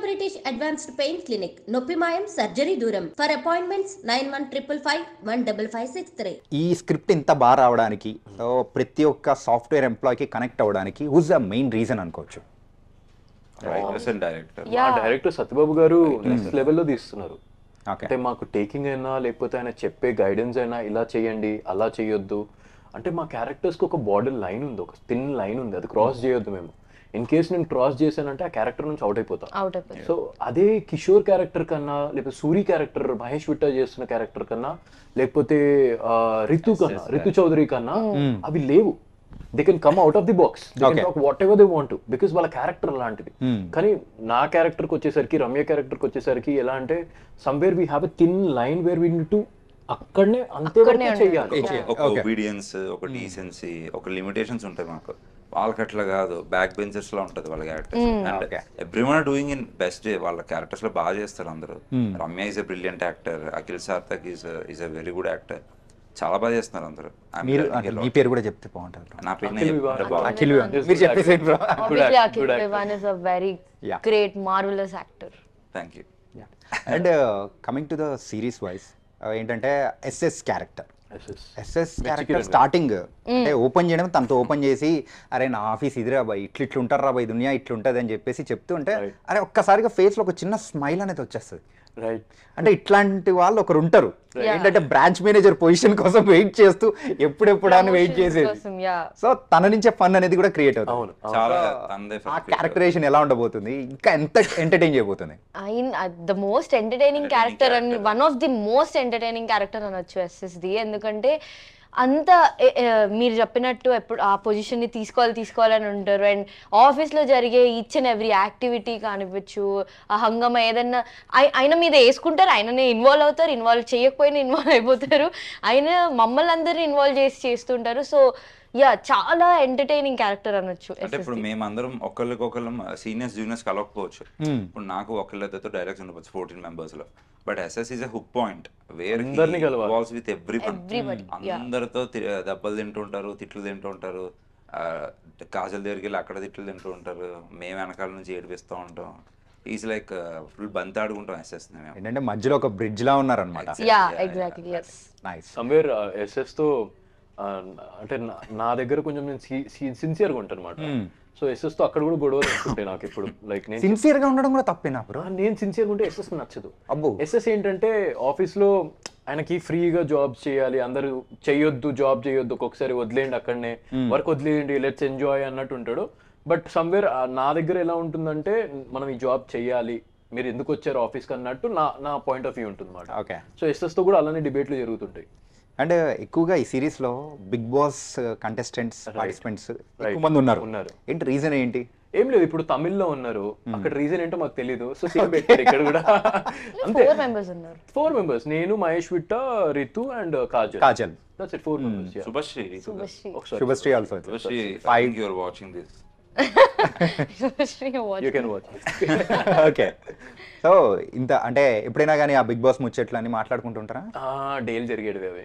British Advanced Pain Clinic, Noppimayam Surgery Duram. For appointments 9155515563. ఈ script ఇంత బాగా రావడానికి ప్రతి ఒక్క సాఫ్ట్వేర్ ఎంప్లాయ్కి కనెక్ట్ అవ్వడానికి హూస్ ద మెయిన్ రీజన్ అనుకోవచ్చు. డైరెక్టర్ సత్యబాబు గారు నెక్స్ట్ లెవెల్లో తీస్తున్నారు. అంటే మాకు టేకింగ్ అయినా లేకపోతే ఆయన చెప్పే గైడెన్స్ అయినా ఇలా చేయండి అలా చేయొద్దు అంటే మా క్యారెక్టర్స్కి ఒక బార్డర్ లైన్ ఉంది, ఒక థిన్ లైన్ ఉంది, అది క్రాస్ చేయొద్దు. మేము ఇన్ కేస్ నేను క్రాస్ చేశానంటే ఆ క్యారెక్టర్ నుంచి అవుట్ అయిపోతా. సో అదే కిషోర్ క్యారెక్టర్ కన్నా లేకపోతే సూరి క్యారెక్టర్ మహేష్ విట్టా చేస్తున్న క్యారెక్టర్ కన్నా లేకపోతే రితు చౌదరి కన్నా అవి లేవు. They can come out of the box, they can talk what ever they want because వాళ్ళ క్యారెక్టర్ అలాంటిది. కానీ నా క్యారెక్టర్కి వచ్చేసరికి, రమ్య క్యారెక్టర్కి వచ్చేసరికి ఎలా అంటే somewhere we have a thin line where we need to అక్కడనే అంతే చెయ్యాలి. ఒక ఒబీడియన్స్, ఒక డీసెన్సీ, ఒక లిమిటేషన్స్ ఉంటాయి మాకు. వాళ్ళకి అట్లా కాదు, బ్యాక్ బెంచర్స్ లో ఉంటది వాళ్ళ characters. And everyone doing in best way. వాళ్ళ క్యారెక్టర్స్ లో బాగా చేస్తారు అందరూ. Ramya is a brilliant actor, Akhil Sarthak is a very good actor. చాలా బాగా చేస్తున్నారు అందరూ. మీ పేరు కూడా చెప్తే బాగుంటుంది. నా పేరు Akhil Vivaan is a very great marvellous actor. Thank you. And coming to the series wise ఏంటంటే ఎస్ఎస్ క్యారెక్టర్ స్టార్టింగ్ అంటే ఓపెన్ చేయడం, తనతో ఓపెన్ చేసి అరే నా ఆఫీస్ ఇదిరా బాయ్, ఇట్లుంటారు రా బాయ్, దునియా ఇట్లుంటది అని చెప్పేసి చెప్తూ ఉంటే అరే ఒక్కసారిగా ఫేస్ లో ఒక చిన్న స్మైల్ అనేది వచ్చేస్తుంది. రైట్. అంటే ఇట్లాంటి వాళ్ళు ఒకరు ఉంటారు ఏంటంటే బ్రాంచ్ మేనేజర్ పొజిషన్ కోసం వెయిట్ చేస్తూ ఎప్పుడెప్పుడు అని వెయిట్ చేసేది. సో తన నుంచే ఫన్ అనేది కూడా క్రియేట్ అవుతుంది. ఆ క్యారెక్టరైజేషన్ ఎలా ఉండబోతుంది, ఇంకా ఎంత ఎంటర్టైన్ చేయబోతుంది? The most entertaining character and one of the most entertaining character అనొచ్చు ఎస్ఎస్ది. ఎందుకంటే అంత మీరు చెప్పినట్టు ఎప్పుడు ఆ పొజిషన్ని తీసుకోవాలని ఉంటారు. అండ్ ఆఫీస్లో జరిగే ఈచ్ అండ్ ఎవ్రీ యాక్టివిటీ కానివ్వచ్చు, ఆ హంగమ ఏదన్నా ఆయన మీద వేసుకుంటారు, ఆయననే ఇన్వాల్వ్ అవుతారు, ఇన్వాల్వ్ చేయకపోయినా ఇన్వాల్వ్ అయిపోతారు, ఆయన మమ్మల్ని అందరినీ ఇన్వాల్వ్ చేస్తుంటారు. సో చాలా ఎంటర్టైనింగ్ క్యారెక్టర్ అనొచ్చు. అంటే ఇప్పుడు మేమందరం ఒకళ్ళకొకళ్ళం సీనియర్స్ జూనియర్స్ కలవకపోవచ్చు. ఇప్పుడు నాకు ఒకళ్ళతో డైరెక్ట్స్ ఉండవచ్చు 14 members లో. But SS is a hook point where involves with everyone. అందరితో దెబ్బలు తింటుంటారు, తిట్లు తింటుంటారు, కాజల్ దగ్గరికి వెళ్ళి అక్కడ తిట్లు తింటూ ఉంటారు, మేము వెనకాల నుంచి ఏడిపిస్తూ ఉంటాం. ఈజ్ లైక్ ఫుల్ బంతి ఆడుకుంటాం ఎస్ఎస్. ఏంటంటే మధ్యలో ఒక బ్రిడ్జ్ లా ఉన్నారనమాట. సమ్వేర్ ఎస్ఎస్ తో అంటే నా దగ్గర కొంచెం నేను సిన్సియర్గా ఉంటాను అనమాట. సో ఎస్ఎస్ తో అక్కడ కూడా గొడవలు వస్తుంటాయి నాకు ఇప్పుడు. లైక్ నేను సిన్సియర్ గా ఉండడం కూడా తప్పేనా బ్రో? నేను సిన్సియర్గా ఉంటే ఎస్ఎస్ నచ్చదు. ఎస్ఎస్ ఏంటంటే ఆఫీస్ లో ఆయనకి ఫ్రీగా జాబ్స్ చేయాలి, అందరూ చేయొద్దు, జాబ్ చేయొద్దు, ఒక్కొక్కసారి వదిలేయండి, అక్కడనే వర్క్ వదిలేయండి, లెట్స్ ఎంజాయ్ అన్నట్టు ఉంటాడు. బట్ సమ్వేర్ నా దగ్గర ఎలా ఉంటుందంటే మనం ఈ జాబ్ చేయాలి, మీరు ఎందుకు వచ్చారు ఆఫీస్కి అన్నట్టు నా పాయింట్ ఆఫ్ వ్యూ ఉంటుంది అన్నమాట. సో ఎస్ఎస్ తో కూడా అలానే డిబేట్లు జరుగుతుంటాయి. అండ్ ఎక్కువగా ఈ సిరీస్ లో బిగ్ బాస్ కంటెస్టెంట్స్, పార్టిసిపెంట్స్ ఎక్కువ మంది ఉన్నారు. ఏంటి రీజన్ ఏంటి? ఏం లేదు, ఇప్పుడు తమిళ్లో ఉన్నారు, అక్కడ రీజన్ ఏంటో మాకు తెలీదు. సో సేమ్ పెట్టారు ఇక్కడ కూడా. అంతే, 4 members, నేను, Mahesh Vitta, Ritu and Kajal. That's it, 4 members. Shubhashree also. Five you are watching this. You can watch. Okay. So ఇంత అంటే ఎప్పుడైనా కానీ ఆ బిగ్ బాస్ ముచ్చట్లు అని మాట్లాడుకుంటుంటారా? డైలీ జరిగేది అవి.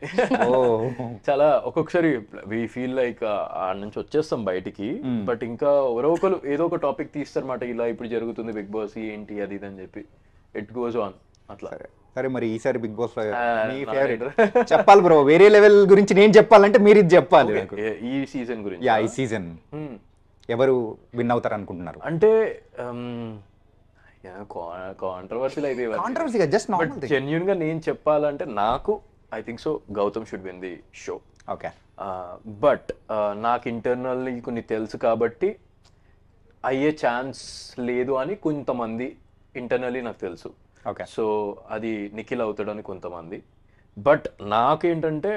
చాలా ఒక్కొక్కసారి వి ఫీల్ లైక్ ఆ నుంచి వచ్చేస్తాం బయటికి, బట్ ఇంకా ఎవరో ఒకరు ఏదో ఒక టాపిక్ తీస్తారన్నమాట, ఇలా ఇప్పుడు జరుగుతుంది బిగ్ బాస్ ఏంటి అది ఇది అని చెప్పి. ఇట్ గోస్ ఆన్ అట్లా. సరే, మరి ఈసారి బిగ్ బాస్ లో మీ ఫేవరెట్ చెప్పాలి బ్రో. వేరే లెవెల్ గురించి నేను చెప్పాలంటే మీరు ఇది చెప్పాలి. ఈ సీజన్ గురించి, ఈ సీజన్ ఎవరు విన్ అవుతారు అనుకుంటున్నారు? అంటే కాంట్రవర్సీలు అయితే జెన్యూన్ గా నేను చెప్పాలంటే నాకు I think so Gautam should win the show. Okay. But నాకు ఇంటర్నల్లీ కొన్ని తెలుసు కాబట్టి అయ్యే ఛాన్స్ లేదు అని కొంతమంది ఇంటర్నల్లీ నాకు తెలుసు. ఓకే. సో అది నిఖిల్ అవుతాడని కొంతమంది. బట్ నాకేంటంటే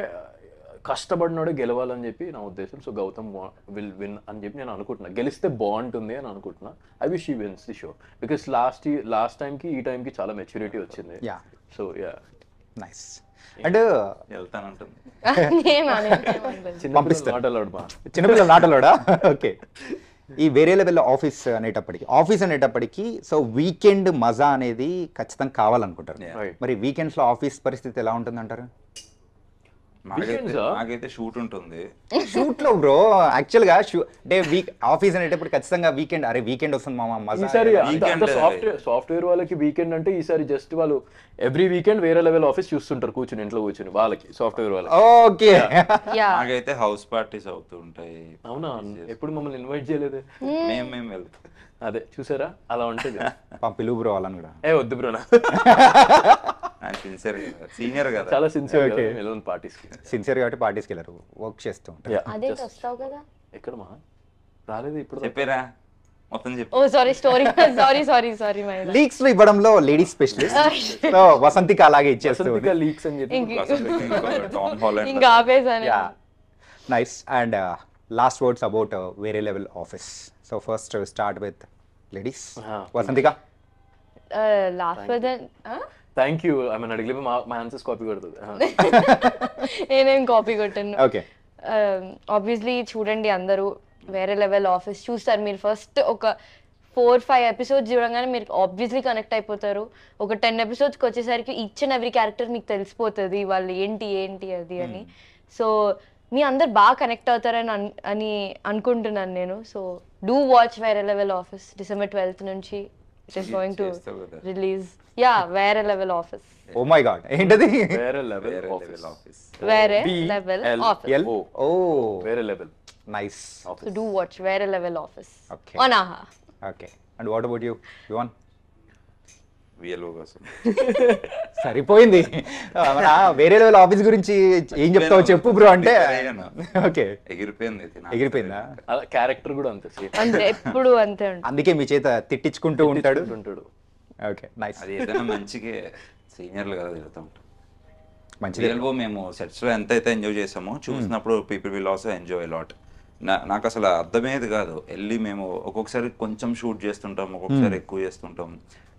కష్టపడినాడు గెలవాలని చెప్పి నా ఉద్దేశం. సో గౌతమ్ విల్ విన్ అని చెప్పి నేను అనుకుంటున్నా. గెలిస్తే బాగుంటుంది అని అనుకుంటున్నా. I wish he wins the show because last టైంకి ఈ టైంకి చాలా మెచ్యూరిటీ వచ్చింది. So yeah, nice. అండ్ వెళ్తానంటుంది చిన్నపిల్లలు నాటలోడా? ఓకే. ఈ వేరే లెవెల్లో ఆఫీస్ అనేటప్పటికి సో వీకెండ్ మజా అనేది ఖచ్చితంగా కావాలనుకుంటారు. మరి వీకెండ్స్ లో ఆఫీస్ పరిస్థితి ఎలా ఉంటుంది అంటారు? నాకైతే షూట్ ఉంటుంది. షూట్ లో బ్రో యాక్చువల్ గా అంటే ఆఫీస్ అనేటప్పుడు ఖచ్చితంగా వీకెండ్, అరే వీకెండ్ వస్తుంది మామ ఈసారి సాఫ్ట్వేర్ వాళ్ళకి వీకెండ్ అంటే ఈసారి జస్ట్ వాళ్ళు ఎవ్రీ వీకెండ్ వేరే లెవెల్ ఆఫీస్ చూస్తుంటారు కూర్చుని, ఇంట్లో కూర్చుని. వాళ్ళకి సాఫ్ట్వేర్ వాళ్ళకి ఓకే. నాకైతే హౌస్ పార్టీస్ అవుతూ ఉంటాయి. అవునా, ఎప్పుడు మమ్మల్ని ఇన్వైట్ చేయలేదు. మేము వెళ్తాం. అదే చూసారా, అలా ఉంటుంది. పిలువు బ్రో వాళ్ళని కూడా. వద్దు బ్రో, సీనియర్ కదా, చాలా సిన్సియర్ పార్టీస్ కి. సిన్సియర్ కాబట్టి పార్టీస్కి వెళ్ళరు, వర్క్ చేస్తూ ఉంటారు. ఎక్కడ మా రాలేదు ఇప్పుడు చెప్పారా మొత్తం చెప్పి. ఓ సారీ సారీ మై లీక్స్ లో ఇవ్వడంలో లేడీస్ స్పెషలిస్ట్. సో వసంతిక అలాగే ఇచ్చేస్తుంది లీక్స్ అని చెప్పి. Tom Holland. ఇంకా ఆపేసాను. Nice. And last words about Vere level office. So first start with ladies. Vasanthika. Last word. Thank you. I mean అడిగితే మా ఆన్సర్స్ కాపీ కొడుతుంది. నేనేం కాపీ కొట్టాను. ఓకే. ఆబ్వియస్లీ చూడండి అందరూ, వేరే లెవెల్ ఆఫీస్ చూస్తారు మీరు. ఫస్ట్ ఒక 4-5 ఎపిసోడ్స్ చూడగానే మీరు ఆబ్వియస్లీ కనెక్ట్ అయిపోతారు. ఒక 10 ఎపిసోడ్స్కి వచ్చేసరికి ఈచ్ అండ్ ఎవ్రీ క్యారెక్టర్ మీకు తెలిసిపోతుంది, వాళ్ళు ఏంటి అది అని. సో మీ అందరు బాగా కనెక్ట్ అవుతారని అని అనుకుంటున్నాను నేను. So do watch Vere level office. December 12th నుంచి it is going to release. Vere level office. Oh my god, ఏంటది? Vere level office. Vere level office. Oh Vere level. Nice. So do watch Vere level office Okay. on AHA. Okay. And what about you, Yuvan? VLO కోసం సరిపోయింది. వేరే level office గురించి ఏం చెప్తావు చెప్పు bro అంటే. Okay, ఎగిరిపోయిందా? Character కూడా అంతే సేమ్, అంతే ఎప్పుడు అంతే ఉంటుంది. అందుకే మీ చేత తిట్టించుకుంటూ ఉంటాడు. Okay, nice. అది ఏదైనా మంచిగా సీనియర్లు కదా తిరుగుతూ ఉంటాం. మంచిది. VLO మేము సెట్స్ లో ఎంత అయితే ఎంజాయ్ చేసామో చూసినప్పుడు people will also enjoy lot. నాకు అసలు అర్థమయ్యేది కాదు. వెళ్ళి మేము ఒక్కొక్కసారి కొంచెం షూట్ చేస్తుంటాం, ఒక్కొక్కసారి ఎక్కువ చేస్తుంటాం.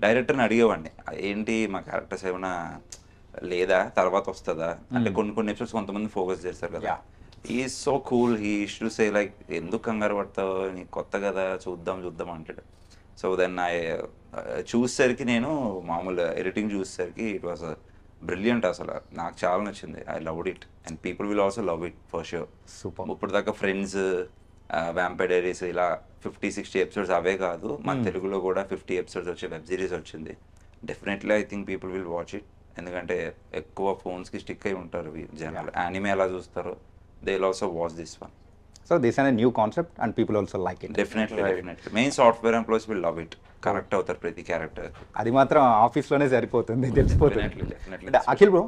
డైరెక్టర్ని అడిగేవాడిని, ఏంటి మా క్యారెక్టర్స్ ఏమైనా లేదా, తర్వాత వస్తుందా అంటే. కొన్ని ఎపిసోడ్స్ కొంతమంది ఫోకస్ చేస్తారు కదా. ఈ so cool, he to say like ఎందుకు కంగారు పడతావు, నీకు కొత్త కదా, చూద్దాం అంటాడు. సో దెన్ చూసేసరికి నేను మామూలు ఎడిటింగ్ చూసేసరికి ఇట్ వాస్ బ్రిలియంట్. అసలు నాకు చాలా నచ్చింది. I loved it and people will also love it for sure. Super. ఇప్పుడు దాకా ఫ్రెండ్స్, వ్యాంపైర్ డైరీస్ ఇలా 50-60 ఎపిసోడ్స్ అవే కాదు, మన తెలుగులో కూడా 50 ఎపిసోడ్స్ వచ్చే వెబ్ సిరీస్ వచ్చింది. Definitely I think people will watch it. ఎందుకంటే ఎక్కువ ఫోన్స్కి స్టిక్ అయి ఉంటారు జనాలు. యానిమే ఎలా చూస్తారో they will also watch this one. So this is a new concept and people also like it. Definitely. Main software employees will love it. Correct అవుతారు ప్రతి character. అది మాత్రం ఆఫీస్ లోనే సరిపోతుంది, తెలిసిపోతుంది. Akhil bro,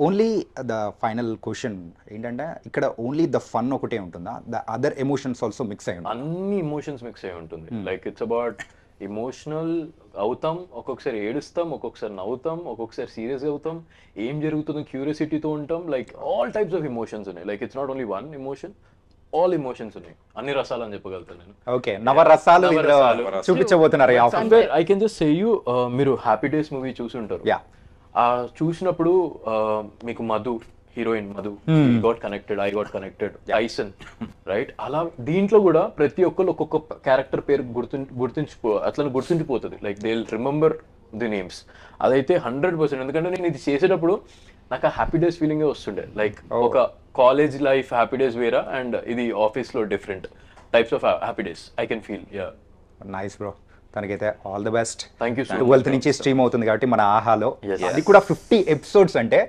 only the final question ఏంటంటే, ఇక్కడ only the fun ఒకటే ఉంటుందా, the other emotions also mix అయి ఉంటుంది? అన్ని ఎమోషన్స్ మిక్స్ అయి ఉంటుంది. లైక్ ఇట్స్ అబౌట్ ఎమోషనల్ అవుతాం, ఒక్కొక్కసారి ఏడుస్తాం, ఒక్కొక్కసారి నవ్వుతాం, ఒక్కొక్కసారి సీరియస్ అవుతాం, ఏం జరుగుతుందో క్యూరియాసిటీతో ఉంటాం. Like all types of emotions ఉన్నాయి. Like it's not only one emotion, all emotions ఉన్నాయి. అన్ని రసాలు అని చెప్పగలుగుతాను నేను. ఓకే, నవరసాలు చూపించబోతున్నారు. I can just say you, మీరు హ్యాపీ డేస్ మూవీ చూసి ఉంటారు. చూసినప్పుడు మీకు Madhu, heroine Madhu got connected, I got connected, Tyson, right? అలా దీంట్లో కూడా ప్రతి ఒక్కరు ఒక్కొక్క క్యారెక్టర్ పేరు అట్లా గుర్తుండిపోతుంది. Like they will remember the names. అదైతే 100%. ఎందుకంటే నేను ఇది చేసేటప్పుడు నాకు ఆ హ్యాపీ డేస్ ఫీలింగే వస్తుండే. లైక్ ఒక కాలేజ్ లైఫ్ హ్యాపీ డేస్ వేరా, అండ్ ఇది ఆఫీస్ లో different types of happy days I can feel. Nice bro, తనకైతే all the best. Thank you. 12th నుంచి స్ట్రీమ్ అవుతుంది కాబట్టి మన ఆహాలో. అది కూడా 50 ఎపిసోడ్స్ అంటే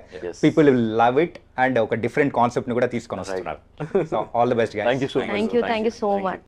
people will love it and ఒక డిఫరెంట్ కాన్సెప్ట్ ని కూడా తీసుకొని వస్తున్నారు. So all the best guys. Thank you so much. Thank you so much.